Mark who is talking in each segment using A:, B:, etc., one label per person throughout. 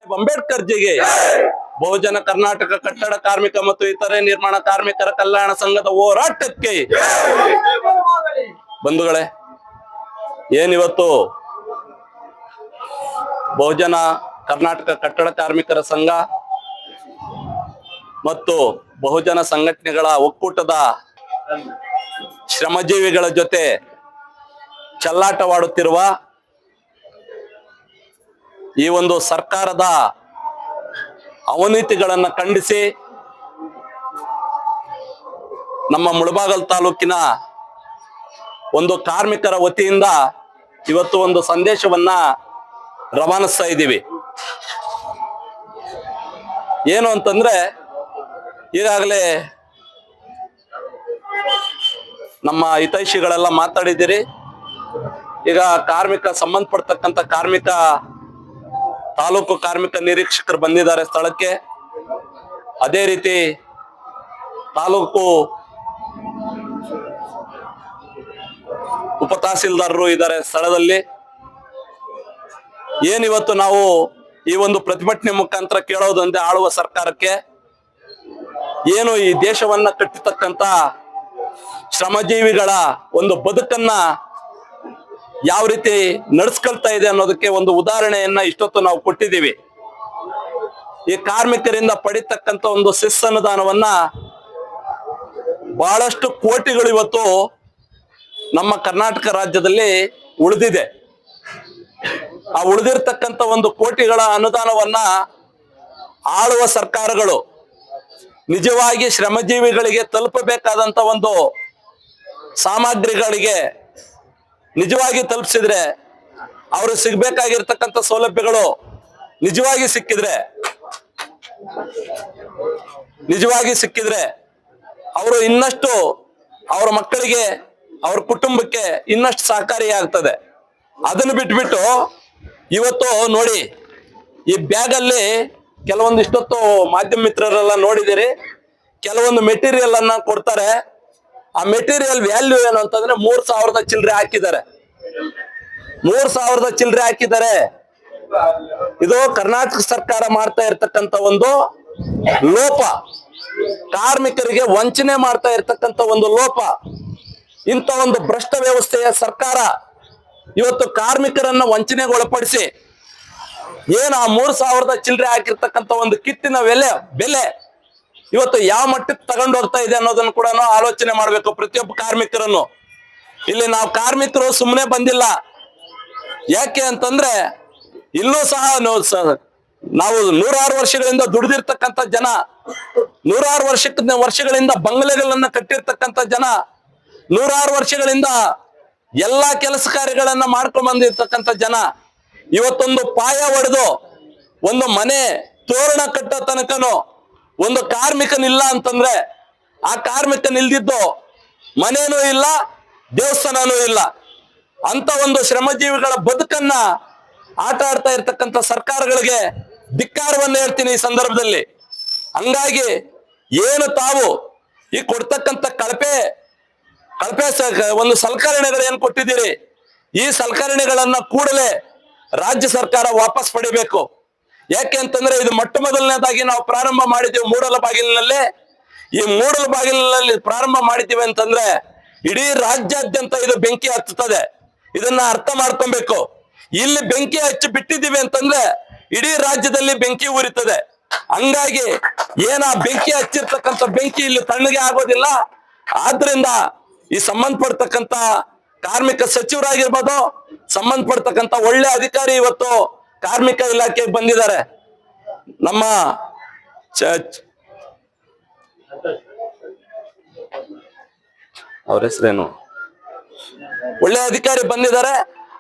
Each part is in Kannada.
A: ಅಂಬೇಡ್ಕರ್ ಜಿಗೆ ಬಹುಜನ ಕರ್ನಾಟಕ ಕಟ್ಟಡ ಕಾರ್ಮಿಕ ಮತ್ತು ಇತರೆ ನಿರ್ಮಾಣ ಕಾರ್ಮಿಕರ ಕಲ್ಯಾಣ ಸಂಘದ ಹೋರಾಟಕ್ಕೆ ಬಂಧುಗಳೇ, ಏನಿವತ್ತು ಬಹುಜನ ಕರ್ನಾಟಕ ಕಟ್ಟಡ ಕಾರ್ಮಿಕರ ಸಂಘ ಮತ್ತು ಬಹುಜನ ಸಂಘಟನೆಗಳ ಒಕ್ಕೂಟದ ಶ್ರಮಜೀವಿಗಳ ಜೊತೆ ಚೆಲ್ಲಾಟವಾಡುತ್ತಿರುವ ಈ ಒಂದು ಸರ್ಕಾರದ ಅವಿನೀತಿಗಳನ್ನು ಖಂಡಿಸಿ ನಮ್ಮ ಮುಳಬಾಗಿಲು ತಾಲೂಕಿನ ಒಂದು ಕಾರ್ಮಿಕರ ವತಿಯಿಂದ ಇವತ್ತು ಒಂದು ಸಂದೇಶವನ್ನ ರವಾನಿಸ್ತಾ ಇದ್ದೀವಿ. ಏನು ಅಂತಂದ್ರೆ, ಈಗಾಗಲೇ ನಮ್ಮ ಹಿತೈಷಿಗಳೆಲ್ಲ ಮಾತಾಡಿದ್ದೀರಿ. ಈಗ ಸಂಬಂಧಪಡ್ತಕ್ಕಂಥ ತಾಲೂಕು ಕಾರ್ಮಿಕ ನಿರೀಕ್ಷಕರು ಬಂದಿದ್ದಾರೆ ಸ್ಥಳಕ್ಕೆ. ಅದೇ ರೀತಿ ತಾಲೂಕು ಉಪ ತಹಸೀಲ್ದಾರರು ಇದ್ದಾರೆ ಸ್ಥಳದಲ್ಲಿ. ಏನಿವತ್ತು ನಾವು ಈ ಒಂದು ಪ್ರತಿಭಟನೆ ಮುಖಾಂತರ ಕೇಳೋದಂದ್ರೆ, ಆಳುವ ಸರ್ಕಾರಕ್ಕೆ ಏನು ಈ ದೇಶವನ್ನ ಕಟ್ಟಿರ್ತಕ್ಕಂಥ ಶ್ರಮಜೀವಿಗಳ ಒಂದು ಬದುಕನ್ನ ಯಾವ ರೀತಿ ನಡೆಸ್ಕೊಳ್ತಾ ಇದೆ ಅನ್ನೋದಕ್ಕೆ ಒಂದು ಉದಾಹರಣೆಯನ್ನ ಇಷ್ಟೊತ್ತು ನಾವು ಕೊಟ್ಟಿದ್ದೀವಿ. ಈ ಕಾರ್ಮಿಕರಿಂದ ಪಡಿತಕ್ಕಂಥ ಒಂದು ಸೆಸ್ ಅನುದಾನವನ್ನ ಬಹಳಷ್ಟು ಕೋಟಿಗಳು ಇವತ್ತು ನಮ್ಮ ಕರ್ನಾಟಕ ರಾಜ್ಯದಲ್ಲಿ ಉಳಿದಿದೆ. ಆ ಉಳಿದಿರ್ತಕ್ಕಂಥ ಒಂದು ಕೋಟಿಗಳ ಅನುದಾನವನ್ನ ಆಳುವ ಸರ್ಕಾರಗಳು ನಿಜವಾಗಿ ಶ್ರಮಜೀವಿಗಳಿಗೆ ತಲುಪಬೇಕಾದಂತ ಒಂದು ಸಾಮಗ್ರಿಗಳಿಗೆ ನಿಜವಾಗಿ ತಲುಪಿಸಿದ್ರೆ, ಅವರು ಸಿಗ್ಬೇಕಾಗಿರ್ತಕ್ಕಂಥ ಸೌಲಭ್ಯಗಳು ನಿಜವಾಗಿ ಸಿಕ್ಕಿದ್ರೆ ಅವರು ಇನ್ನಷ್ಟು ಅವರ ಮಕ್ಕಳಿಗೆ, ಅವ್ರ ಕುಟುಂಬಕ್ಕೆ ಇನ್ನಷ್ಟು ಸಹಕಾರಿಯಾಗ್ತದೆ. ಅದನ್ನು ಬಿಟ್ಬಿಟ್ಟು ಇವತ್ತು ನೋಡಿ, ಈ ಬ್ಯಾಗಲ್ಲಿ ಕೆಲವೊಂದು ಇಷ್ಟೊತ್ತು ಮಾಧ್ಯಮ ಮಿತ್ರರೆಲ್ಲ ನೋಡಿದಿರಿ, ಕೆಲವೊಂದು ಮೆಟೀರಿಯಲ್ ಅನ್ನ ಕೊಡ್ತಾರೆ. ಆ ಮೆಟೀರಿಯಲ್ ವ್ಯಾಲ್ಯೂ ಏನು ಅಂತಂದ್ರೆ 3,000 ಚಿಲ್ಲರೆ ಹಾಕಿದ್ದಾರೆ. 3,000 ಚಿಲ್ಲರೆ ಹಾಕಿದ್ದಾರೆ. ಇದು ಕರ್ನಾಟಕ ಸರ್ಕಾರ ಮಾಡ್ತಾ ಇರ್ತಕ್ಕಂಥ ಒಂದು ಲೋಪ, ಕಾರ್ಮಿಕರಿಗೆ ವಂಚನೆ ಮಾಡ್ತಾ ಇರ್ತಕ್ಕಂಥ ಒಂದು ಲೋಪ. ಇಂಥ ಒಂದು ಭ್ರಷ್ಟ ವ್ಯವಸ್ಥೆಯ ಸರ್ಕಾರ ಇವತ್ತು ಕಾರ್ಮಿಕರನ್ನ ವಂಚನೆಗೆ ಒಳಪಡಿಸಿ ಏನು ಆ 3,000 ಚಿಲ್ಲರೆ ಹಾಕಿರ್ತಕ್ಕಂಥ ಒಂದು ಕಿಟ್ಟಿನ ಬೆಲೆ ಇವತ್ತು ಯಾವ ಮಟ್ಟಕ್ಕೆ ತಗೊಂಡು ಹೋಗ್ತಾ ಇದೆ ಅನ್ನೋದನ್ನು ಕೂಡ ಆಲೋಚನೆ ಮಾಡಬೇಕು ಪ್ರತಿಯೊಬ್ಬ ಕಾರ್ಮಿಕರನ್ನು. ಇಲ್ಲಿ ನಾವು ಕಾರ್ಮಿಕರು ಸುಮ್ಮನೆ ಬಂದಿಲ್ಲ. ಯಾಕೆ ಅಂತಂದ್ರೆ, ಇಲ್ಲೂ ಸಹ ನಾವು 106 ವರ್ಷಗಳಿಂದ ದುಡಿದಿರ್ತಕ್ಕಂಥ ಜನ, 106 ವರ್ಷಗಳಿಂದ ಬಂಗಲೆಗಳನ್ನ ಕಟ್ಟಿರ್ತಕ್ಕಂಥ ಜನ, 106 ವರ್ಷಗಳಿಂದ ಎಲ್ಲಾ ಕೆಲಸ ಕಾರ್ಯಗಳನ್ನ ಮಾಡ್ಕೊಂಡ್ ಬಂದಿರ್ತಕ್ಕಂಥ ಜನ, ಇವತ್ತೊಂದು ಪಾಯ ಹೊಡೆದು ಒಂದು ಮನೆ ತೋರಣ ಕಟ್ಟೋ ತನಕನು ಒಂದು ಕಾರ್ಮಿಕನಿಲ್ಲ ಅಂತಂದ್ರೆ, ಆ ಕಾರ್ಮಿಕನಿಲ್ದಿದ್ದು ಮನೇನೂ ಇಲ್ಲ, ದೇವಸ್ಥಾನನೂ ಇಲ್ಲ. ಅಂತ ಒಂದು ಶ್ರಮಜೀವಿಗಳ ಬದುಕನ್ನ ಆಟ ಆಡ್ತಾ ಇರ್ತಕ್ಕಂಥ ಸರ್ಕಾರಗಳಿಗೆ ಧಿಕ್ಕಾರವನ್ನು ಹೇಳ್ತೀನಿ ಈ ಸಂದರ್ಭದಲ್ಲಿ. ಹಂಗಾಗಿ ಏನು ತಾವು ಈ ಕೊಡ್ತಕ್ಕಂಥ ಕಳಪೆ ಒಂದು ಸಲಕರಣೆಗಳು ಏನ್ ಕೊಟ್ಟಿದ್ದೀರಿ, ಈ ಸಲಕರಣೆಗಳನ್ನ ಕೂಡಲೇ ರಾಜ್ಯ ಸರ್ಕಾರ ವಾಪಸ್ ಪಡಿಬೇಕು. ಯಾಕೆ ಅಂತಂದ್ರೆ, ಇದು ಮೊಟ್ಟ ಮೊದಲನೇದಾಗಿ ನಾವು ಪ್ರಾರಂಭ ಮಾಡಿದ್ದೀವಿ ಮೂಡಲಬಾಗಿಲಿನಲ್ಲೇ. ಈ ಮೂಡಲಬಾಗಿಲಿನಲ್ಲಿ ಪ್ರಾರಂಭ ಮಾಡಿದ್ದೀವಿ ಅಂತಂದ್ರೆ ಇಡೀ ರಾಜ್ಯಾದ್ಯಂತ ಇದು ಬೆಂಕಿ ಹತ್ತುತ್ತದೆ. ಇದನ್ನ ಅರ್ಥ ಮಾಡ್ಕೊಬೇಕು. ಇಲ್ಲಿ ಬೆಂಕಿ ಹಚ್ಚಿ ಬಿಟ್ಟಿದ್ದೀವಿ ಅಂತಂದ್ರೆ ಇಡೀ ರಾಜ್ಯದಲ್ಲಿ ಬೆಂಕಿ ಉರಿತದೆ. ಹಂಗಾಗಿ ಏನ ಬೆಂಕಿ ಹಚ್ಚಿರ್ತಕ್ಕಂಥ ಬೆಂಕಿ ಇಲ್ಲಿ ತಣ್ಣಗೆ ಆಗೋದಿಲ್ಲ. ಆದ್ರಿಂದ ಈ ಸಂಬಂಧಪಡ್ತಕ್ಕಂಥ ಕಾರ್ಮಿಕ ಸಚಿವರಾಗಿರ್ಬೋದು, ಸಂಬಂಧಪಡ್ತಕ್ಕಂಥ ಒಳ್ಳೆ ಅಧಿಕಾರಿ ಇವತ್ತು ಕಾರ್ಮಿಕ ಇಲಾಖೆಗೆ ಬಂದಿದ್ದಾರೆ. ನಮ್ಮ ಅವ್ರ ಹೆಸರೇನು, ಒಳ್ಳೆ ಅಧಿಕಾರಿ ಬಂದಿದ್ದಾರೆ.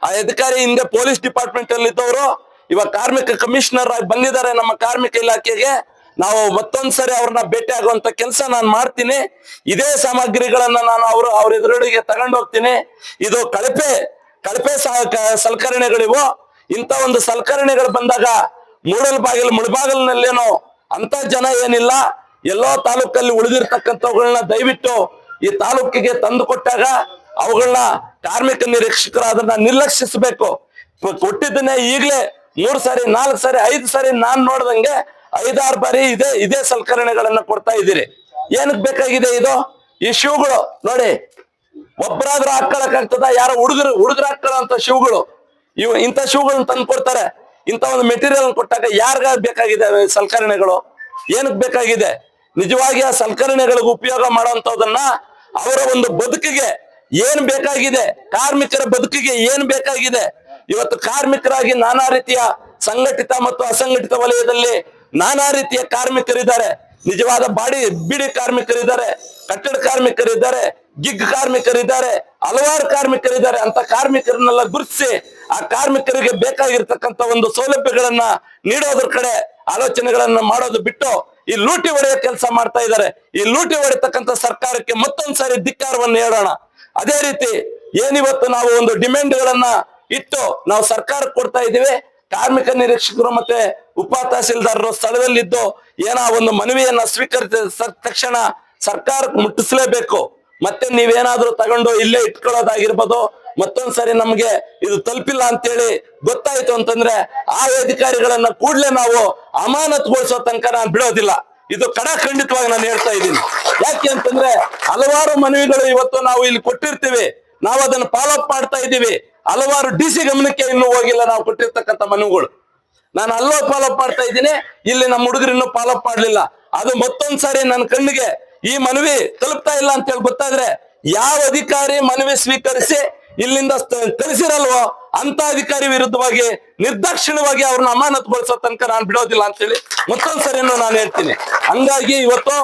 A: ಆ ಅಧಿಕಾರಿ ಹಿಂದೆ ಪೊಲೀಸ್ ಡಿಪಾರ್ಟ್ಮೆಂಟ್ ಅಲ್ಲಿ ಇದ್ದವರು ಇವಾಗ ಕಾರ್ಮಿಕ ಕಮಿಷನರ್ ಆಗಿ ಬಂದಿದ್ದಾರೆ ನಮ್ಮ ಕಾರ್ಮಿಕ ಇಲಾಖೆಗೆ. ನಾವು ಮತ್ತೊಂದ್ಸರಿ ಅವ್ರನ್ನ ಭೇಟಿ ಆಗುವಂತ ಕೆಲಸ ನಾನು ಮಾಡ್ತೀನಿ. ಇದೇ ಸಾಮಗ್ರಿಗಳನ್ನ ನಾನು ಅವ್ರ ಎದುರುಡಿಗೆ ತಗೊಂಡು ಹೋಗ್ತೀನಿ. ಇದು ಕಳಪೆ ಸಲಕರಣೆಗಳಿವು. ಇಂಥ ಒಂದು ಸಲಕರಣೆಗಳು ಬಂದಾಗ ಮುಳಬಾಗಿಲಿನಲ್ಲೇನೋ ಅಂತ ಜನ ಏನಿಲ್ಲ, ಎಲ್ಲೋ ತಾಲೂಕಲ್ಲಿ ಉಳಿದಿರ್ತಕ್ಕಂಥವುಗಳನ್ನ ದಯವಿಟ್ಟು ಈ ತಾಲೂಕಿಗೆ ತಂದು ಕೊಟ್ಟಾಗ ಅವುಗಳನ್ನ ಕಾರ್ಮಿಕ ನಿರೀಕ್ಷಕರು ಅದನ್ನ ನಿರ್ಲಕ್ಷಿಸಬೇಕು. ಕೊಟ್ಟಿದ್ದನ್ನೇ ಈಗಲೇ 3 ಸಾರಿ 4 ಸಾರಿ 5 ಸಾರಿ ನಾನ್ ನೋಡ್ದಂಗೆ 5-6 ಬಾರಿ ಇದೇ ಸಲಕರಣೆಗಳನ್ನ ಕೊಡ್ತಾ ಇದ್ದೀರಿ. ಏನಕ್ ಬೇಕಾಗಿದೆ ಇದು? ಈ ಶೂಗಳು ನೋಡಿ, ಒಬ್ಬರಾದ್ರೂ ಹಾಕೊಳಕ್ಕಾಗ್ತದ? ಯಾರೋ ಹುಡುಗರು ಹಾಕೊಳ್ಳೋ ಶೂಗಳು, ಇಂಥ ಶೂಗಳನ್ನ ತಂದು ಕೊಡ್ತಾರೆ. ಇಂಥ ಒಂದು ಮೆಟೀರಿಯಲ್ ಕೊಟ್ಟಾಗ ಯಾರಿಗ ಬೇಕಾಗಿದೆ ಸಲಕರಣೆಗಳು? ಏನಕ್ ಬೇಕಾಗಿದೆ? ನಿಜವಾಗಿ ಆ ಸಲಕರಣೆಗಳಿಗೆ ಉಪಯೋಗ ಮಾಡುವಂತದನ್ನ ಅವರ ಒಂದು ಬದುಕಿಗೆ ಏನ್ ಬೇಕಾಗಿದೆ, ಕಾರ್ಮಿಕರ ಬದುಕಿಗೆ ಏನ್ ಬೇಕಾಗಿದೆ. ಇವತ್ತು ಕಾರ್ಮಿಕರಾಗಿ ನಾನಾ ರೀತಿಯ ಸಂಘಟಿತ ಮತ್ತು ಅಸಂಘಟಿತ ವಲಯದಲ್ಲಿ ನಾನಾ ರೀತಿಯ ಕಾರ್ಮಿಕರಿದ್ದಾರೆ. ನಿಜವಾದ ಬಿಡಿ ಕಾರ್ಮಿಕರಿದ್ದಾರೆ, ಕಟ್ಟಡ ಕಾರ್ಮಿಕರಿದ್ದಾರೆ, ಗಿಗ್ ಕಾರ್ಮಿಕರಿದ್ದಾರೆ, ಹಲವಾರು ಕಾರ್ಮಿಕರಿದ್ದಾರೆ. ಅಂತ ಕಾರ್ಮಿಕರನ್ನೆಲ್ಲ ಗುರುತಿಸಿ ಆ ಕಾರ್ಮಿಕರಿಗೆ ಬೇಕಾಗಿರ್ತಕ್ಕಂಥ ಒಂದು ಸೌಲಭ್ಯಗಳನ್ನ ನೀಡೋದ್ರ ಕಡೆ ಆಲೋಚನೆಗಳನ್ನ ಮಾಡೋದು ಬಿಟ್ಟು ಈ ಲೂಟಿ ಹೊಡೆಯೋ ಕೆಲಸ ಮಾಡ್ತಾ ಇದ್ದಾರೆ. ಈ ಲೂಟಿ ಹೊಡಿತಕ್ಕಂಥ ಸರ್ಕಾರಕ್ಕೆ ಮತ್ತೊಂದ್ಸಾರಿ ಧಿಕ್ಕಾರವನ್ನು ಹೇಳೋಣ. ಅದೇ ರೀತಿ ಏನಿವತ್ತು ನಾವು ಒಂದು ಡಿಮ್ಯಾಂಡ್ಗಳನ್ನ ಇಟ್ಟು ನಾವು ಸರ್ಕಾರಕ್ಕೆ ಕೊಡ್ತಾ ಇದ್ದೀವಿ. ಕಾರ್ಮಿಕ ನಿರೀಕ್ಷಕರು ಮತ್ತೆ ಉಪ ತಹಸೀಲ್ದಾರರು ಸ್ಥಳದಲ್ಲಿದ್ದು ಒಂದು ಮನವಿಯನ್ನ ಸ್ವೀಕರಿಸಿದ ತಕ್ಷಣ ಸರ್ಕಾರಕ್ಕೆ ಮುಟ್ಟಿಸಲೇಬೇಕು. ಮತ್ತೆ ನೀವೇನಾದ್ರೂ ತಗೊಂಡು ಇಲ್ಲೇ ಇಟ್ಕೊಳ್ಳೋದಾಗಿರ್ಬೋದು, ಮತ್ತೊಂದ್ಸರಿ ನಮ್ಗೆ ಇದು ತಲುಪಿಲ್ಲ ಅಂತೇಳಿ ಗೊತ್ತಾಯ್ತು ಅಂತಂದ್ರೆ ಆ ಅಧಿಕಾರಿಗಳನ್ನ ಕೂಡ್ಲೆ ನಾವು ಅಮಾನತುಗೊಳಿಸೋ ತನಕ ನಾನು ಬಿಡೋದಿಲ್ಲ. ಇದು ಖಂಡಿತವಾಗಿ ನಾನು ಹೇಳ್ತಾ ಇದ್ದೀನಿ. ಯಾಕೆ ಅಂತಂದ್ರೆ ಹಲವಾರು ಮನವಿಗಳು ಇವತ್ತು ನಾವು ಇಲ್ಲಿ ಕೊಟ್ಟಿರ್ತೀವಿ, ನಾವು ಅದನ್ನ ಫಾಲೋ ಅಪ್ ಮಾಡ್ತಾ ಇದ್ದೀವಿ. ಹಲವಾರು DC ಗಮನಕ್ಕೆ ಇನ್ನೂ ಹೋಗಿಲ್ಲ ನಾವು ಕೊಟ್ಟಿರ್ತಕ್ಕಂಥ ಮನವಿಗಳು. ನಾನು ಅಲ್ಲೋ ಫಾಲೋ ಅಪ್ ಮಾಡ್ತಾ ಇದ್ದೀನಿ, ಇಲ್ಲಿ ನಮ್ಮ ಹುಡುಗರು ಇನ್ನೂ ಫಾಲೋ ಅಪ್ ಮಾಡ್ಲಿಲ್ಲ. ಅದು ಮತ್ತೊಂದ್ಸಾರಿ ನನ್ನ ಕಣ್ಣಿಗೆ ಈ ಮನವಿ ತಲುಪ್ತಾ ಇಲ್ಲ ಅಂತ ಹೇಳಿ ಗೊತ್ತಾದ್ರೆ ಯಾವ ಅಧಿಕಾರಿ ಮನವಿ ಸ್ವೀಕರಿಸಿ ಇಲ್ಲಿಂದ ಕಳಿಸಿರಲ್ವೋ ಅಂತ ಅಧಿಕಾರಿ ವಿರುದ್ಧವಾಗಿ ನಿರ್ದಾಕ್ಷಿಣ್ಯವಾಗಿ ಅವ್ರನ್ನ ಅಮಾನತುಗೊಳಿಸೋ ತನಕ ನಾನು ಬಿಡೋದಿಲ್ಲ ಅಂತ ಹೇಳಿ ಮತ್ತೊಂದ್ಸರಿನೂ ನಾನು ಹೇಳ್ತೀನಿ. ಹಂಗಾಗಿ ಇವತ್ತು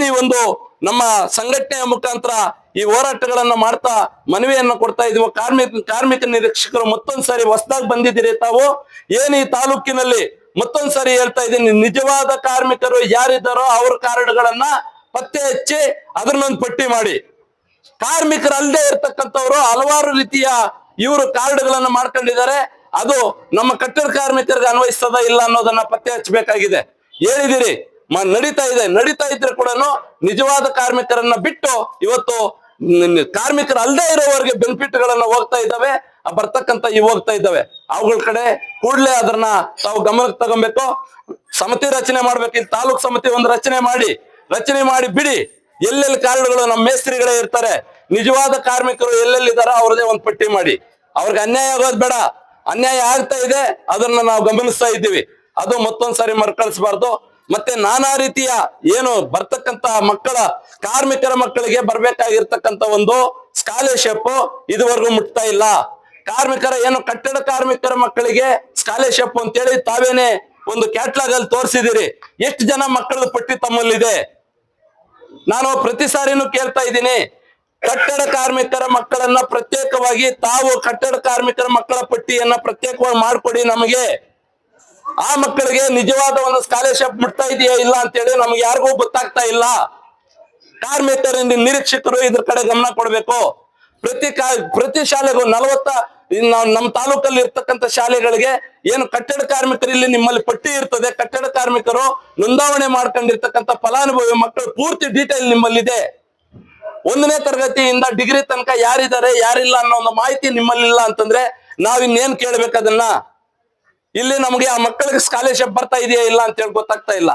A: ಈ ಒಂದು ನಮ್ಮ ಸಂಘಟನೆಯ ಮುಖಾಂತರ ಈ ಹೋರಾಟಗಳನ್ನ ಮಾಡ್ತಾ ಮನವಿಯನ್ನ ಕೊಡ್ತಾ ಇದೀವಿ. ಕಾರ್ಮಿಕ ನಿರೀಕ್ಷಕರು ಮತ್ತೊಂದ್ಸರಿ ಹೊಸದಾಗಿ ಬಂದಿದ್ದೀರಿ ತಾವು. ಈ ತಾಲೂಕಿನಲ್ಲಿ ಮತ್ತೊಂದ್ಸರಿ ಹೇಳ್ತಾ ಇದ್ದೀನಿ, ನಿಜವಾದ ಕಾರ್ಮಿಕರು ಯಾರಿದ್ದಾರೋ ಅವ್ರ ಕಾರ್ಡ್ಗಳನ್ನ ಪತ್ತೆ ಹಚ್ಚಿ ಅದನ್ನೊಂದು ಪಟ್ಟಿ ಮಾಡಿ. ಕಾರ್ಮಿಕರಲ್ಲದೆ ಇರ್ತಕ್ಕಂಥವ್ರು ಹಲವಾರು ರೀತಿಯ ಇವರು ಕಾರ್ಡ್ಗಳನ್ನ ಮಾಡ್ಕೊಂಡಿದ್ದಾರೆ. ಅದು ನಮ್ಮ ಕಟ್ಟಡ ಕಾರ್ಮಿಕರಿಗೆ ಅನ್ವಯಿಸ್ತದ ಇಲ್ಲ ಅನ್ನೋದನ್ನ ಪತ್ತೆ ಹಚ್ಚಬೇಕಾಗಿದೆ. ಹೇಳಿದಿರಿ, ನಡೀತಾ ಇದ್ರೆ ಕೂಡ ನಿಜವಾದ ಕಾರ್ಮಿಕರನ್ನ ಬಿಟ್ಟು ಇವತ್ತು ಕಾರ್ಮಿಕರು ಅಲ್ಲದೆ ಇರೋವರೆಗೆ ಬೆನಿಫಿಟ್ ಗಳನ್ನ ಹೋಗ್ತಾ ಇದ್ದಾವೆ, ಬರ್ತಕ್ಕಂಥ ಹೋಗ್ತಾ ಇದ್ದಾವೆ. ಅವುಗಳ ಕಡೆ ಕೂಡ್ಲೆ ಅದನ್ನ ತಾವು ಗಮನಕ್ಕೆ ತಗೊಬೇಕು. ಸಮಿತಿ ರಚನೆ ಮಾಡ್ಬೇಕು. ಇಲ್ಲಿ ತಾಲೂಕ್ ಸಮಿತಿ ಒಂದು ರಚನೆ ಮಾಡಿ ಬಿಡಿ. ಎಲ್ಲೆಲ್ಲಿ ಕಾರ್ಡ್ಗಳು ನಮ್ಮ ಮೇಸ್ತ್ರಿಗಳೇ ಇರ್ತಾರೆ, ನಿಜವಾದ ಕಾರ್ಮಿಕರು ಎಲ್ಲೆಲ್ಲಿದ್ದಾರೋ ಅವ್ರದೇ ಒಂದು ಪಟ್ಟಿ ಮಾಡಿ. ಅವ್ರಿಗೆ ಅನ್ಯಾಯ ಆಗೋದು ಬೇಡ. ಅನ್ಯಾಯ ಆಗ್ತಾ ಇದೆ, ಅದನ್ನ ನಾವು ಗಮನಿಸ್ತಾ ಇದ್ದೀವಿ. ಅದು ಮತ್ತೊಂದ್ಸರಿ ಮರುಕಳಿಸಬಾರ್ದು. ಮತ್ತೆ ನಾನಾ ರೀತಿಯ ಬರ್ತಕ್ಕಂತ ಕಾರ್ಮಿಕರ ಮಕ್ಕಳಿಗೆ ಬರ್ಬೇಕಾಗಿರ್ತಕ್ಕಂಥ ಒಂದು ಸ್ಕಾಲರ್ಶಿಪ್ ಇದುವರೆಗೂ ಮುಟ್ತಾ ಇಲ್ಲ. ಕಟ್ಟಡ ಕಾರ್ಮಿಕರ ಮಕ್ಕಳಿಗೆ ಸ್ಕಾಲರ್ಶಿಪ್ ಅಂತೇಳಿ ತಾವೇನೆ ಒಂದು ಕ್ಯಾಟ್ಲಾಗ್ ಅಲ್ಲಿ ತೋರಿಸಿದಿರಿ. ಎಷ್ಟು ಜನ ಮಕ್ಕಳ ಪಟ್ಟಿ ತಮ್ಮಲ್ಲಿದೆ? ನಾನು ಪ್ರತಿ ಸಾರಿನೂ ಕೇಳ್ತಾ ಇದ್ದೀನಿ, ಕಟ್ಟಡ ಕಾರ್ಮಿಕರ ಮಕ್ಕಳನ್ನ ಪ್ರತ್ಯೇಕವಾಗಿ ತಾವು ಕಟ್ಟಡ ಕಾರ್ಮಿಕರ ಮಕ್ಕಳ ಪಟ್ಟಿಯನ್ನ ಪ್ರತ್ಯೇಕವಾಗಿ ಮಾಡ್ಕೊಡಿ ನಮಗೆ. ಆ ಮಕ್ಕಳಿಗೆ ನಿಜವಾದ ಒಂದು ಸ್ಕಾಲರ್ಶಿಪ್ ಮುಟ್ತಾ ಇದೆಯಾ ಇಲ್ಲ ಅಂತೇಳಿ ನಮ್ಗೆ ಯಾರಿಗೂ ಗೊತ್ತಾಗ್ತಾ ಇಲ್ಲ. ಕಾರ್ಮಿಕರ ನಿರೀಕ್ಷಕರು ಇದ್ರ ಕಡೆ ಗಮನ ಕೊಡ್ಬೇಕು. ಪ್ರತಿ ಶಾಲೆಗೂ ನಮ್ಮ ತಾಲೂಕಲ್ಲಿ ಇರ್ತಕ್ಕಂಥ ಶಾಲೆಗಳಿಗೆ ಕಟ್ಟಡ ಕಾರ್ಮಿಕರು ಇಲ್ಲಿ ನಿಮ್ಮಲ್ಲಿ ಪಟ್ಟಿ ಇರ್ತದೆ. ಕಟ್ಟಡ ಕಾರ್ಮಿಕರು ನೋಂದಾವಣೆ ಮಾಡ್ಕೊಂಡಿರ್ತಕ್ಕಂಥ ಫಲಾನುಭವಿ ಮಕ್ಕಳು ಪೂರ್ತಿ ಡೀಟೇಲ್ ನಿಮ್ಮಲ್ಲಿದೆ. 1ನೇ ತರಗತಿಯಿಂದ ಡಿಗ್ರಿ ತನಕ ಯಾರಿದ್ದಾರೆ ಯಾರಿಲ್ಲ ಅನ್ನೋ ಒಂದು ಮಾಹಿತಿ ನಿಮ್ಮಲ್ಲಿಲ್ಲ ಅಂತಂದ್ರೆ ನಾವಿನ್ನೇನ್ ಕೇಳ್ಬೇಕು ಅದನ್ನ? ಇಲ್ಲಿ ನಮ್ಗೆ ಆ ಮಕ್ಕಳಿಗೆ ಸ್ಕಾಲರ್ಶಿಪ್ ಬರ್ತಾ ಇದೆಯಾ ಇಲ್ಲ ಅಂತ ಹೇಳಿ ಗೊತ್ತಾಗ್ತಾ ಇಲ್ಲ.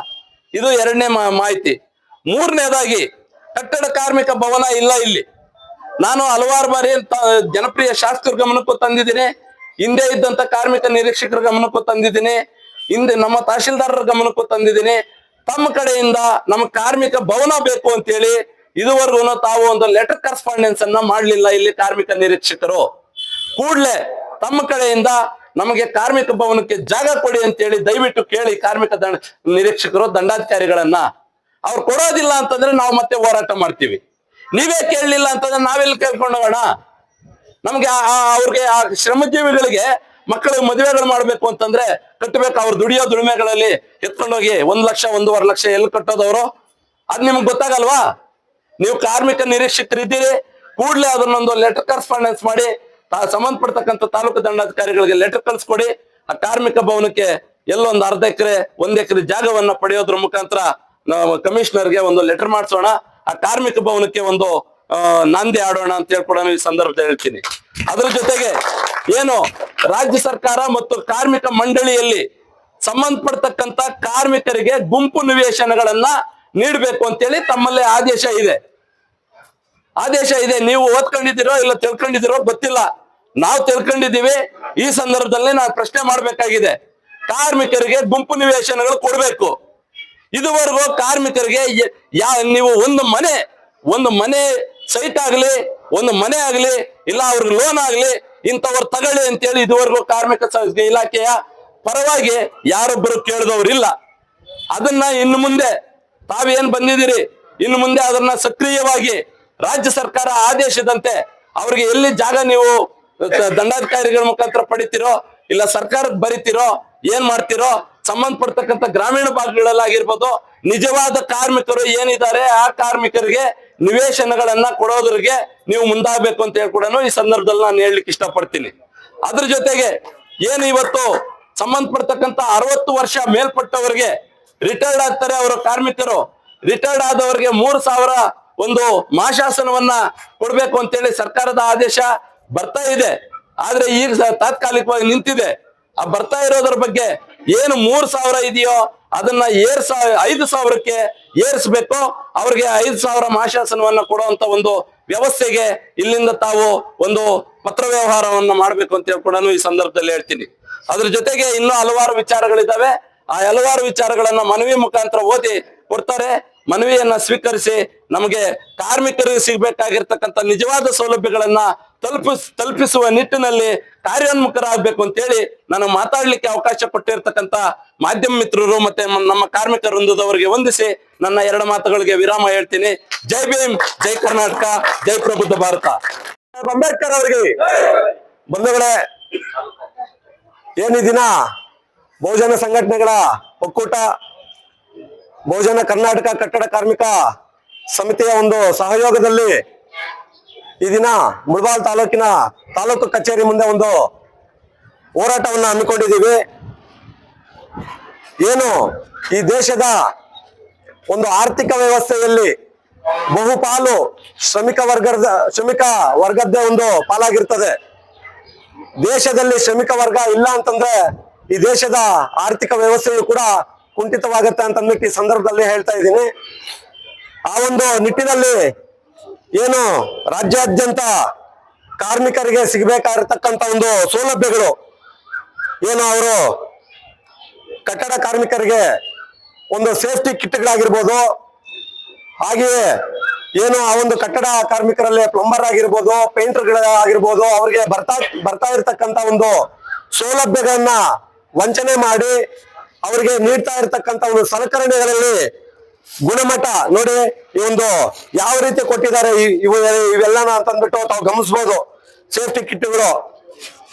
A: ಇದು 2ನೇ ಮಾಹಿತಿ. 3ನೇದಾಗಿ ಕಟ್ಟಡ ಕಾರ್ಮಿಕ ಭವನ ಇಲ್ಲ ಇಲ್ಲಿ. ನಾನು ಹಲವಾರು ಬಾರಿ ಜನಪ್ರಿಯ ಶಾಸಕರ ಗಮನಕ್ಕೂ ತಂದಿದ್ದೀನಿ, ಹಿಂದೆ ಇದ್ದಂತ ಕಾರ್ಮಿಕ ನಿರೀಕ್ಷಕರ ಗಮನಕ್ಕೂ ತಂದಿದ್ದೀನಿ, ಹಿಂದೆ ನಮ್ಮ ತಹಶೀಲ್ದಾರರ ಗಮನಕ್ಕೂ ತಂದಿದ್ದೀನಿ. ತಮ್ಮ ಕಡೆಯಿಂದ ನಮ್ಮ ಕಾರ್ಮಿಕ ಭವನ ಬೇಕು ಅಂತ ಹೇಳಿ ಇದುವರೆಗೂ ತಾವು ಒಂದು ಲೆಟರ್ ಕರೆಸ್ಪಾಂಡೆನ್ಸ್ ಅನ್ನ ಮಾಡ್ಲಿಲ್ಲ. ಇಲ್ಲಿ ಕಾರ್ಮಿಕ ನಿರೀಕ್ಷಕರು ಕೂಡ್ಲೆ ತಮ್ಮ ಕಡೆಯಿಂದ ನಮಗೆ ಕಾರ್ಮಿಕ ಭವನಕ್ಕೆ ಜಾಗ ಕೊಡಿ ಅಂತೇಳಿ ದಯವಿಟ್ಟು ಕೇಳಿ ಕಾರ್ಮಿಕ ನಿರೀಕ್ಷಕರು ದಂಡಾಧಿಕಾರಿಗಳನ್ನ. ಅವ್ರು ಕೊಡೋದಿಲ್ಲ ಅಂತಂದ್ರೆ ನಾವು ಮತ್ತೆ ಹೋರಾಟ ಮಾಡ್ತೀವಿ. ನೀವೇ ಕೇಳಲಿಲ್ಲ ಅಂತಂದ್ರೆ ನಾವೆಲ್ಲಿ ಕೇಳ್ಕೊಂಡು ಹೋಗೋಣ? ನಮ್ಗೆ ಅವ್ರಿಗೆ ಆ ಶ್ರಮಜೀವಿಗಳಿಗೆ ಮಕ್ಕಳಿಗೆ ಮದುವೆಗಳು ಮಾಡ್ಬೇಕು ಅಂತಂದ್ರೆ ಕಟ್ಟಬೇಕು. ಅವ್ರು ದುಡಿಯೋ ದುಡಿಮೆಗಳಲ್ಲಿ ಎತ್ಕೊಂಡೋಗಿ 1 ಲಕ್ಷ 1.5 ಲಕ್ಷ ಎಲ್ಲಿ ಕಟ್ಟೋದವ್ರು? ಅದ್ ನಿಮ್ಗೆ ಗೊತ್ತಾಗಲ್ವಾ? ನೀವು ಕಾರ್ಮಿಕ ನಿರೀಕ್ಷಕರಿದ್ದೀರಿ, ಕೂಡ್ಲೆ ಅದನ್ನೊಂದು ಲೆಟರ್ ಕರೆಸ್ಪಾಂಡೆನ್ಸ್ ಮಾಡಿ ಸಂಬಂಧಪಡ್ತಕ್ಕಂಥ ತಾಲೂಕು ದಂಡಾಧಿಕಾರಿಗಳಿಗೆ ಲೆಟರ್ ಕಳ್ಸಿಕೊಡಿ. ಆ ಕಾರ್ಮಿಕ ಭವನಕ್ಕೆ ಎಲ್ಲೊಂದು 1/2 ಎಕರೆ 1 ಎಕರೆ ಜಾಗವನ್ನ ಪಡೆಯೋದ್ರ ಮುಖಾಂತರ ನಾವು ಕಮಿಷನರ್ಗೆ ಒಂದು ಲೆಟರ್ ಮಾಡಿಸೋಣ. ಆ ಕಾರ್ಮಿಕ ಭವನಕ್ಕೆ ಒಂದು ನಾಂದಿ ಆಡೋಣ ಅಂತ ಹೇಳ್ಕೊಡೋಣ ಈ ಸಂದರ್ಭದಲ್ಲಿ ಹೇಳ್ತೀನಿ. ಅದ್ರ ಜೊತೆಗೆ ಏನು ರಾಜ್ಯ ಸರ್ಕಾರ ಮತ್ತು ಕಾರ್ಮಿಕ ಮಂಡಳಿಯಲ್ಲಿ ಸಂಬಂಧಪಡ್ತಕ್ಕಂತ ಕಾರ್ಮಿಕರಿಗೆ ಗುಂಪು ನಿವೇಶನಗಳನ್ನ ನೀಡಬೇಕು ಅಂತೇಳಿ ತಮ್ಮಲ್ಲಿ ಆದೇಶ ಇದೆ. ನೀವು ಓದ್ಕೊಂಡಿದ್ದೀರೋ ಇಲ್ಲ ತಿಳ್ಕೊಂಡಿದ್ದೀರೋ ಗೊತ್ತಿಲ್ಲ, ನಾವು ತಿಳ್ಕೊಂಡಿದ್ದೀವಿ. ಈ ಸಂದರ್ಭದಲ್ಲಿ ನಾನು ಪ್ರಶ್ನೆ ಮಾಡ್ಬೇಕಾಗಿದೆ. ಕಾರ್ಮಿಕರಿಗೆ ಗುಂಪು ನಿವೇಶನಗಳು ಕೊಡ್ಬೇಕು. ಇದುವರೆಗೂ ಕಾರ್ಮಿಕರಿಗೆ ನೀವು ಒಂದು ಮನೆ ಸೈಟ್ ಆಗ್ಲಿ, ಒಂದು ಮನೆ ಆಗ್ಲಿ, ಇಲ್ಲ ಅವ್ರಿಗೆ ಲೋನ್ ಆಗ್ಲಿ, ಇಂಥವ್ರು ತಗೊಳ್ಳಿ ಅಂತೇಳಿ ಇದುವರೆಗೂ ಕಾರ್ಮಿಕ ಇಲಾಖೆಯ ಪರವಾಗಿ ಯಾರೊಬ್ಬರು ಕೇಳಿದವರಿಲ್ಲ. ಅದನ್ನ ಇನ್ನು ಮುಂದೆ ತಾವೇನ್ ಬಂದಿದ್ದೀರಿ, ಇನ್ನು ಮುಂದೆ ಅದನ್ನ ಸಕ್ರಿಯವಾಗಿ ರಾಜ್ಯ ಸರ್ಕಾರ ಆದೇಶದಂತೆ ಅವ್ರಿಗೆ ಎಲ್ಲಿ ಜಾಗ ನೀವು ದಂಡಾಧಿಕಾರಿಗಳ ಮುಖಾಂತರ ಪಡಿತೀರೋ ಇಲ್ಲ ಸರ್ಕಾರಕ್ಕೆ ಬರಿತೀರೋ ಏನ್ ಮಾಡ್ತಿರೋ, ಸಂಬಂಧಪಡ್ತಕ್ಕಂಥ ಗ್ರಾಮೀಣ ಭಾಗಗಳಲ್ಲಾಗಿರ್ಬೋದು, ನಿಜವಾದ ಕಾರ್ಮಿಕರು ಏನಿದ್ದಾರೆ ಆ ಕಾರ್ಮಿಕರಿಗೆ ನಿವೇಶನಗಳನ್ನ ಕೊಡೋದ್ರಿಗೆ ನೀವು ಮುಂದಾಗಬೇಕು ಅಂತ ಹೇಳಿ ಕೂಡ ಈ ಸಂದರ್ಭದಲ್ಲಿ ನಾನು ಹೇಳಲಿಕ್ಕೆ ಇಷ್ಟಪಡ್ತೀನಿ. ಅದ್ರ ಜೊತೆಗೆ ಏನು ಇವತ್ತು ಸಂಬಂಧಪಡ್ತಕ್ಕಂಥ 60 ವರ್ಷ ಮೇಲ್ಪಟ್ಟವರಿಗೆ ರಿಟೈರ್ಡ್ ಆಗ್ತಾರೆ ಅವರ ಕಾರ್ಮಿಕರು, ರಿಟೈರ್ಡ್ ಆದವರಿಗೆ 3,000 ಒಂದು ಮಾಶಾಸನವನ್ನ ಕೊಡ್ಬೇಕು ಅಂತೇಳಿ ಸರ್ಕಾರದ ಆದೇಶ ಬರ್ತಾ ಇದೆ. ಆದ್ರೆ ಈಗ ತಾತ್ಕಾಲಿಕವಾಗಿ ನಿಂತಿದೆ. ಆ ಬರ್ತಾ ಇರೋದ್ರ ಬಗ್ಗೆ ಏನು 3,000 ಇದೆಯೋ ಅದನ್ನ 5,000ಕ್ಕೆ ಏರಿಸಬೇಕು. ಅವ್ರಿಗೆ 5,000 ಮಾಶಾಸನವನ್ನ ಕೊಡುವಂತ ಒಂದು ವ್ಯವಸ್ಥೆಗೆ ಇಲ್ಲಿಂದ ತಾವು ಒಂದು ಪತ್ರ ವ್ಯವಹಾರವನ್ನ ಮಾಡ್ಬೇಕು ಅಂತ ಹೇಳಿ ಕೂಡ ಈ ಸಂದರ್ಭದಲ್ಲಿ ಹೇಳ್ತೀನಿ. ಅದ್ರ ಜೊತೆಗೆ ಇನ್ನೂ ಹಲವಾರು ವಿಚಾರಗಳಿದ್ದಾವೆ. ಆ ಹಲವಾರು ವಿಚಾರಗಳನ್ನ ಮನವಿ ಮುಖಾಂತರ ಓದಿ ಕೊಡ್ತಾರೆ. ಮನವಿಯನ್ನ ಸ್ವೀಕರಿಸಿ ನಮಗೆ ಕಾರ್ಮಿಕರಿಗೆ ಸಿಗ್ಬೇಕಾಗಿರ್ತಕ್ಕಂಥ ನಿಜವಾದ ಸೌಲಭ್ಯಗಳನ್ನ ತಲುಪಿಸುವ ನಿಟ್ಟಿನಲ್ಲಿ ಕಾರ್ಯೋನ್ಮುಖರಾಗಬೇಕು ಅಂತೇಳಿ ನಾನು ಮಾತಾಡ್ಲಿಕ್ಕೆ ಅವಕಾಶ ಕೊಟ್ಟಿರ್ತಕ್ಕಂಥ ಮಾಧ್ಯಮ ಮಿತ್ರರು ಮತ್ತೆ ನಮ್ಮ ಕಾರ್ಮಿಕ ವೃಂದದವರಿಗೆ ವಂದಿಸಿ ನನ್ನ 2 ಮಾತುಗಳಿಗೆ ವಿರಾಮ ಹೇಳ್ತೀನಿ. ಜೈ ಭೀಮ್, ಜೈ ಕರ್ನಾಟಕ, ಜೈ ಪ್ರಬುದ್ಧ ಭಾರತ. ಅಂಬೇಡ್ಕರ್ ಅವರಿಗೆ ಬಂಧುಗಳೇ, ಏನಿ ದಿನ ಬಹುಜನ ಸಂಘಟನೆಗಳ ಒಕ್ಕೂಟ, ಬಹುಜನ ಕರ್ನಾಟಕ ಕಟ್ಟಡ ಕಾರ್ಮಿಕ ಸಮಿತಿಯ ಒಂದು ಸಹಯೋಗದಲ್ಲಿ ಈ ದಿನ ಮುಳಬಾಲ್ ತಾಲೂಕಿನ ತಾಲೂಕು ಕಚೇರಿ ಮುಂದೆ ಒಂದು ಹೋರಾಟವನ್ನು ಹಮ್ಮಿಕೊಂಡಿದ್ದೀವಿ. ಏನು ಈ ದೇಶದ ಒಂದು ಆರ್ಥಿಕ ವ್ಯವಸ್ಥೆಯಲ್ಲಿ ಬಹುಪಾಲು ಶ್ರಮಿಕ ವರ್ಗದ್ದೇ ಒಂದು ಪಾಲಾಗಿರ್ತದೆ. ದೇಶದಲ್ಲಿ ಶ್ರಮಿಕ ವರ್ಗ ಇಲ್ಲ ಅಂತಂದ್ರೆ ಈ ದೇಶದ ಆರ್ಥಿಕ ವ್ಯವಸ್ಥೆಯು ಕೂಡ ಕುಂಠಿತವಾಗುತ್ತೆ ಅಂತ ಅಂದ್ಬಿಟ್ಟು ಈ ಸಂದರ್ಭದಲ್ಲಿ ಹೇಳ್ತಾ ಇದ್ದೀನಿ. ಆ ಒಂದು ನಿಟ್ಟಿನಲ್ಲಿ ಏನು ರಾಜ್ಯಾದ್ಯಂತ ಕಾರ್ಮಿಕರಿಗೆ ಸಿಗಬೇಕಾಗಿರ್ತಕ್ಕಂಥ ಒಂದು ಸೌಲಭ್ಯಗಳು, ಏನು ಅವರು ಕಟ್ಟಡ ಕಾರ್ಮಿಕರಿಗೆ ಒಂದು ಸೇಫ್ಟಿ ಕಿಟ್ಗಳಾಗಿರ್ಬೋದು, ಹಾಗೆಯೇ ಏನು ಆ ಒಂದು ಕಟ್ಟಡ ಕಾರ್ಮಿಕರಲ್ಲಿ ಪ್ಲಂಬರ್ ಆಗಿರ್ಬೋದು, ಪೇಂಟರ್ಗಳಾಗಿರ್ಬೋದು, ಅವ್ರಿಗೆ ಬರ್ತಾ ಇರ್ತಕ್ಕಂಥ ಒಂದು ಸೌಲಭ್ಯಗಳನ್ನ ವಂಚನೆ ಮಾಡಿ ಅವರಿಗೆ ನೀಡ್ತಾ ಇರ್ತಕ್ಕಂಥ ಒಂದು ಸಲಕರಣೆಗಳಲ್ಲಿ ಗುಣಮಟ್ಟ ನೋಡಿ, ಈ ಒಂದು ಯಾವ ರೀತಿ ಕೊಟ್ಟಿದ್ದಾರೆ ಇವೆಲ್ಲನ ಅಂತಂದ್ಬಿಟ್ಟು ತಾವು ಗಮನಿಸಬಹುದು. ಸೇಫ್ಟಿ ಕಿಟ್ಗಳು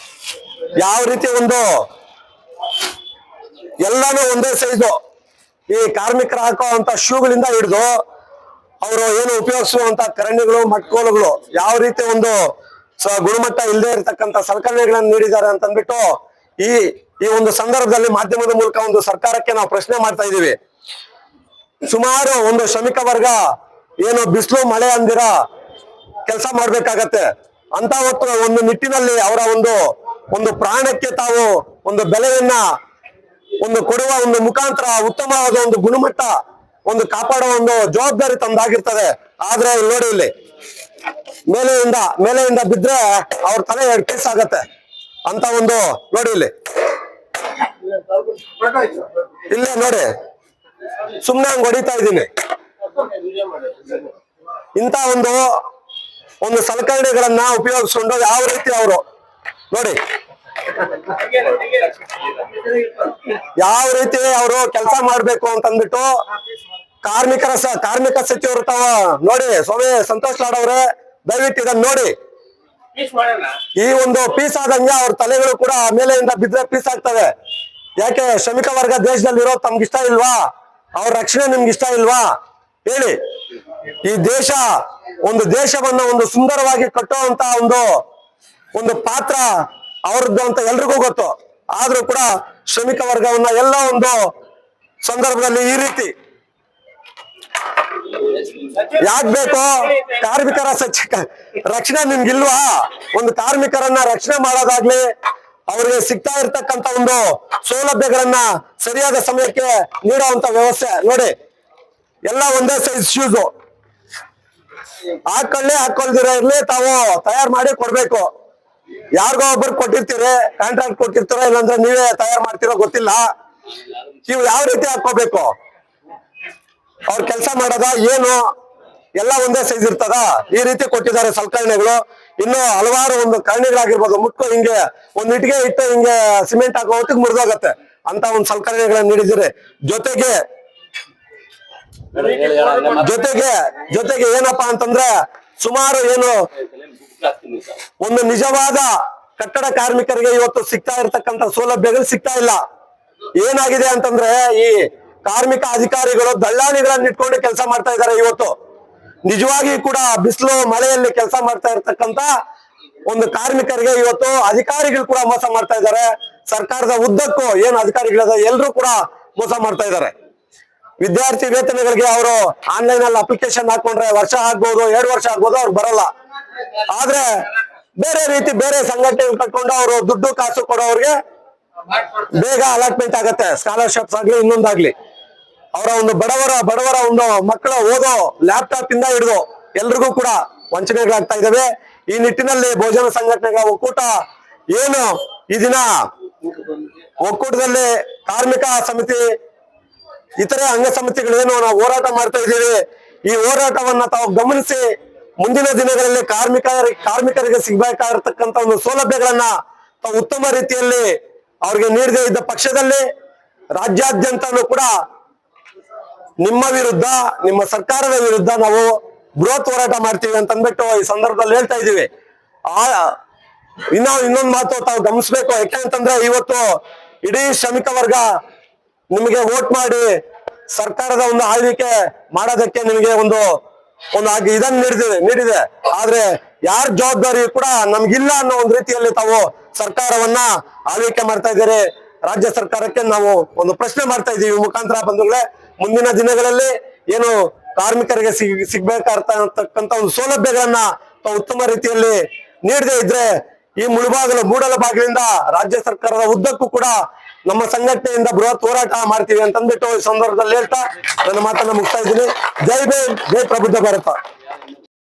A: ಯಾವ ರೀತಿ ಒಂದು ಎಲ್ಲಾನು ಒಂದೇ ಸೈಜು, ಈ ಕಾರ್ಮಿಕರು ಹಾಕೋ ಅಂತ ಶೂಗಳಿಂದ ಹಿಡಿದು ಅವರು ಏನು ಉಪಯೋಗಿಸುವಂತ ಕರಣಿಗಳು, ಮಟ್ಕೋಲುಗಳು ಯಾವ ರೀತಿ ಒಂದು ಗುಣಮಟ್ಟ ಇಲ್ಲದೆ ಇರತಕ್ಕಂತ ಸಲಕರಣೆಗಳನ್ನು ನೀಡಿದ್ದಾರೆ ಅಂತಂದ್ಬಿಟ್ಟು ಈ ಒಂದು ಸಂದರ್ಭದಲ್ಲಿ ಮಾಧ್ಯಮದ ಮೂಲಕ ಒಂದು ಸರ್ಕಾರಕ್ಕೆ ನಾವು ಪ್ರಶ್ನೆ ಮಾಡ್ತಾ ಇದ್ದೀವಿ. ಸುಮಾರು ಒಂದು ಶ್ರಮಿಕ ವರ್ಗ ಏನು ಬಿಸಿಲು ಮಳೆ ಅಂದಿರ ಕೆಲಸ ಮಾಡ್ಬೇಕಾಗತ್ತೆ. ಅಂತ ಹೊತ್ತು ಒಂದು ನಿಟ್ಟಿನಲ್ಲಿ ಅವರ ಒಂದು ಪ್ರಾಣಕ್ಕೆ ತಾವು ಒಂದು ಬೆಲೆಯನ್ನ ಒಂದು ಕೊಡುವ ಒಂದು ಮುಖಾಂತರ ಉತ್ತಮವಾದ ಒಂದು ಗುಣಮಟ್ಟ ಒಂದು ಕಾಪಾಡುವ ಒಂದು ಜವಾಬ್ದಾರಿ ತಮ್ದಾಗಿರ್ತದೆ. ಆದ್ರೆ ನೋಡಿ, ಇಲ್ಲಿ ಮೇಲೆಯಿಂದ ಬಿದ್ರೆ ಅವ್ರ ತಲೆ 2 ಪೀಸ್ ಆಗತ್ತೆ ಅಂತ ಒಂದು ನೋಡಿ, ಇಲ್ಲೇ ನೋಡಿ ಸುಮ್ನೆ ಹಂಗ್ ಹೊಡಿತಾ ಇದ್ದೀನಿ. ಇಂತ ಒಂದು ಸಲಕರಣೆಗಳನ್ನ ಉಪಯೋಗಿಸ್ಕೊಂಡು ಯಾವ ರೀತಿ ಅವರು ನೋಡಿ ಯಾವ ರೀತಿ ಅವರು ಕೆಲಸ ಮಾಡ್ಬೇಕು ಅಂತಂದ್ಬಿಟ್ಟು ಕಾರ್ಮಿಕ ಸಚಿವರು ತಾವ ನೋಡಿ. ಸ್ವಾಮಿ ಸಂತೋಷ್ ಲಾಡ್ ಅವರೇ, ದಯವಿಟ್ಟು ಇದನ್ನ ನೋಡಿ. ಈ ಒಂದು ಪೀಸ್ ಆದಂಗೆ ಅವ್ರ ತಲೆಗಳು ಕೂಡ ಮೇಲೆಯಿಂದ ಬಿದ್ರೆ ಪೀಸ್ ಆಗ್ತವೆ. ಯಾಕೆ ಶ್ರಮಿಕ ವರ್ಗ ದೇಶದಲ್ಲಿ ಇರೋ ತಮ್ಗೆ ಇಷ್ಟ ಇಲ್ವಾ? ಅವ್ರ ರಕ್ಷಣೆ ನಿಮ್ಗೆ ಇಷ್ಟ ಇಲ್ವಾ? ಹೇಳಿ. ಈ ದೇಶವನ್ನ ಒಂದು ಸುಂದರವಾಗಿ ಕಟ್ಟುವಂತ ಒಂದು ಪಾತ್ರ ಅವ್ರದ್ದು ಅಂತ ಎಲ್ರಿಗೂ ಗೊತ್ತು. ಆದ್ರೂ ಕೂಡ ಶ್ರಮಿಕ ವರ್ಗವನ್ನ ಎಲ್ಲ ಒಂದು ಸಂದರ್ಭದಲ್ಲಿ ಈ ರೀತಿ
B: ಯಾಕ್ ಬೇಕು ಕಾರ್ಮಿಕರ ರಕ್ಷಣೆ ನಿಮ್ಗಿಲ್ವಾ? ಒಂದು ಕಾರ್ಮಿಕರನ್ನ ರಕ್ಷಣೆ ಮಾಡೋದಾಗ್ಲಿ, ಅವ್ರಿಗೆ ಸಿಗ್ತಾ ಇರ್ತಕ್ಕಂತ ಒಂದು ಸೌಲಭ್ಯಗಳನ್ನ ಸರಿಯಾದ ಸಮಯಕ್ಕೆ ನೀಡುವಂತ ವ್ಯವಸ್ಥೆ ನೋಡಿ. ಎಲ್ಲ ಒಂದೇ ಸೈಜ್ ಶೂಸ್ ಹಾಕೊಳ್ದಿರ ಇರ್ಲಿ, ತಾವು ತಯಾರು ಮಾಡಿ ಕೊಡ್ಬೇಕು. ಯಾರಿಗೋ ಒಬ್ಬರು ಕೊಟ್ಟಿರ್ತೀರಿ, ಕಾಂಟ್ರಾಕ್ಟ್ ಕೊಟ್ಟಿರ್ತೀರ, ಇಲ್ಲಾಂದ್ರೆ ನೀವೇ ತಯಾರು ಮಾಡ್ತಿರೋ ಗೊತ್ತಿಲ್ಲ. ನೀವು ಯಾವ ರೀತಿ ಹಾಕೋಬೇಕು? ಅವ್ರ ಕೆಲಸ ಮಾಡೋದ ಏನು? ಎಲ್ಲ ಒಂದೇ ಸೈಜ್ ಇರ್ತದ? ಈ ರೀತಿ ಕೊಟ್ಟಿದ್ದಾರೆ ಸಲಕರಣೆಗಳು. ಇನ್ನು ಹಲವಾರು ಒಂದು ಕರಣಿಗಳಾಗಿರ್ಬೋದು, ಮುಟ್ಟು ಹಿಂಗೆ ಒಂದ್ ಇಟ್ಟಿಗೆ ಇಟ್ಟು ಹಿಂಗೆ ಸಿಮೆಂಟ್ ಹಾಕೋ ಹೊತ್ತಿಗೆ ಮುರಿದೋಗತ್ತೆ ಅಂತ ಒಂದು ಸಲಕರಣೆಗಳನ್ನ ನೀಡಿದಿರಿ. ಜೊತೆಗೆ ಏನಪ್ಪಾ ಅಂತಂದ್ರೆ, ಸುಮಾರು ಏನು ಒಂದು ನಿಜವಾದ ಕಟ್ಟಡ ಕಾರ್ಮಿಕರಿಗೆ ಇವತ್ತು ಸಿಗ್ತಾ ಇರ್ತಕ್ಕಂಥ ಸೌಲಭ್ಯಗಳು ಸಿಗ್ತಾ ಇಲ್ಲ. ಏನಾಗಿದೆ ಅಂತಂದ್ರೆ, ಈ ಕಾರ್ಮಿಕ ಅಧಿಕಾರಿಗಳು ದಳ್ಳಾಳಿಗಳನ್ನ ಇಟ್ಕೊಂಡು ಕೆಲಸ ಮಾಡ್ತಾ ಇದ್ದಾರೆ. ಇವತ್ತು ನಿಜವಾಗಿ ಕೂಡ ಬಿಸಿಲು ಮಳೆಯಲ್ಲಿ ಕೆಲಸ ಮಾಡ್ತಾ ಇರ್ತಕ್ಕಂತ ಒಂದು ಕಾರ್ಮಿಕರಿಗೆ ಇವತ್ತು ಅಧಿಕಾರಿಗಳು ಕೂಡ ಮೋಸ ಮಾಡ್ತಾ ಇದ್ದಾರೆ. ಸರ್ಕಾರದ ಉದ್ದಕ್ಕೂ ಏನು ಅಧಿಕಾರಿಗಳಿದೆ ಎಲ್ರು ಕೂಡ ಮೋಸ ಮಾಡ್ತಾ ಇದ್ದಾರೆ. ವಿದ್ಯಾರ್ಥಿ ವೇತನಗಳಿಗೆ ಅವರು ಆನ್ಲೈನ್ ಅಲ್ಲಿ ಅಪ್ಲಿಕೇಶನ್ ಹಾಕೊಂಡ್ರೆ ವರ್ಷ ಆಗ್ಬೋದು, 2 ವರ್ಷ ಆಗ್ಬೋದು, ಅವ್ರು ಬರಲ್ಲ. ಆದ್ರೆ ಬೇರೆ ಸಂಘಟನೆ ಕಟ್ಕೊಂಡು ಅವರು ದುಡ್ಡು ಕಾಸು ಕೊಡೋರಿಗೆ ಬೇಗ ಅಲಾಟ್ಮೆಂಟ್ ಆಗತ್ತೆ. ಸ್ಕಾಲರ್ಶಿಪ್ಸ್ ಆಗ್ಲಿ, ಇನ್ನೊಂದಾಗ್ಲಿ. ಅವರ ಒಂದು ಬಡವರ ಒಂದು ಮಕ್ಕಳ ಓದೋ ಲ್ಯಾಪ್ಟಾಪ್ ಇಂದ ಹಿಡಿದು ಎಲ್ರಿಗೂ ಕೂಡ ವಂಚನೆಗಳಾಗ್ತಾ ಇದಾವೆ. ಈ ನಿಟ್ಟಿನಲ್ಲಿ ಬಹುಜನ ಸಂಘಟನೆಗಳ ಒಕ್ಕೂಟ ಏನು ಈ ದಿನ ಒಕ್ಕೂಟದಲ್ಲಿ ಕಾರ್ಮಿಕ ಸಮಿತಿ, ಇತರೆ ಅಂಗ ಸಮಿತಿಗಳೇನು ನಾವು ಹೋರಾಟ ಮಾಡ್ತಾ ಇದ್ದೀವಿ, ಈ ಹೋರಾಟವನ್ನ ತಾವು ಗಮನಿಸಿ ಮುಂದಿನ ದಿನಗಳಲ್ಲಿ ಕಾರ್ಮಿಕರಿಗೆ ಸಿಗ್ಬೇಕಾಗಿರ್ತಕ್ಕಂಥ ಒಂದು ಸೌಲಭ್ಯಗಳನ್ನ ತಾವು ಉತ್ತಮ ರೀತಿಯಲ್ಲಿ ಅವ್ರಿಗೆ ನೀಡದೇ ಇದ್ದ ಪಕ್ಷದಲ್ಲಿ ರಾಜ್ಯಾದ್ಯಂತನೂ ಕೂಡ ನಿಮ್ಮ ವಿರುದ್ಧ, ನಿಮ್ಮ ಸರ್ಕಾರದ ವಿರುದ್ಧ ನಾವು ಬೃಹತ್ ಹೋರಾಟ ಮಾಡ್ತೀವಿ ಅಂತ ಅಂದ್ಬಿಟ್ಟು ಈ ಸಂದರ್ಭದಲ್ಲಿ ಹೇಳ್ತಾ ಇದೀವಿ. ಇನ್ನೊಂದು ಮಾತು ತಾವು ಗಮನಿಸ್ಬೇಕು. ಯಾಕೆಂತಂದ್ರೆ ಇವತ್ತು ಇಡೀ ಶ್ರಮಿಕ ವರ್ಗ ನಿಮಗೆ ವೋಟ್ ಮಾಡಿ ಸರ್ಕಾರದ ಒಂದು ಆಳ್ವಿಕೆ ಮಾಡೋದಕ್ಕೆ ನಿಮಗೆ ಒಂದು ಇದನ್ನ ನೀಡಿದೆ. ಆದ್ರೆ ಯಾರ ಜವಾಬ್ದಾರಿ ಕೂಡ ನಮ್ಗಿಲ್ಲ ಅನ್ನೋ ಒಂದು ರೀತಿಯಲ್ಲಿ ತಾವು ಸರ್ಕಾರವನ್ನ ಆಳ್ವಿಕೆ ಮಾಡ್ತಾ ಇದ್ದಾರೆ. ರಾಜ್ಯ ಸರ್ಕಾರಕ್ಕೆ ನಾವು ಒಂದು ಪ್ರಶ್ನೆ ಮಾಡ್ತಾ ಇದೀವಿ ಮುಖಾಂತರ ಬಂಧುಗಳೇ, ಮುಂದಿನ ದಿನಗಳಲ್ಲಿ ಏನು ಕಾರ್ಮಿಕರಿಗೆ ಸಿಗ್ಬೇಕಾಗಿರ್ತಕ್ಕಂಥ ಒಂದು ಸೌಲಭ್ಯಗಳನ್ನ ತಾವು ಉತ್ತಮ ರೀತಿಯಲ್ಲಿ ನೀಡದೇ ಇದ್ರೆ ಈ ಮೂಡಲ ಬಾಗಿಲಿಂದ ರಾಜ್ಯ ಸರ್ಕಾರದ ಉದ್ದಕ್ಕೂ ಕೂಡ ನಮ್ಮ ಸಂಘಟನೆಯಿಂದ ಬೃಹತ್ ಹೋರಾಟ ಮಾಡ್ತೀವಿ ಅಂತ ಅಂದ್ಬಿಟ್ಟು ಈ ಸಂದರ್ಭದಲ್ಲಿ ಹೇಳ್ತಾ ನನ್ನ ಮಾತನ್ನ ಮುಗಿಸ್ತಾ ಇದ್ದೀನಿ. ಜೈ ಭೀಮ್, ಜೈ ಪ್ರಬುದ್ಧ ಭಾರತ.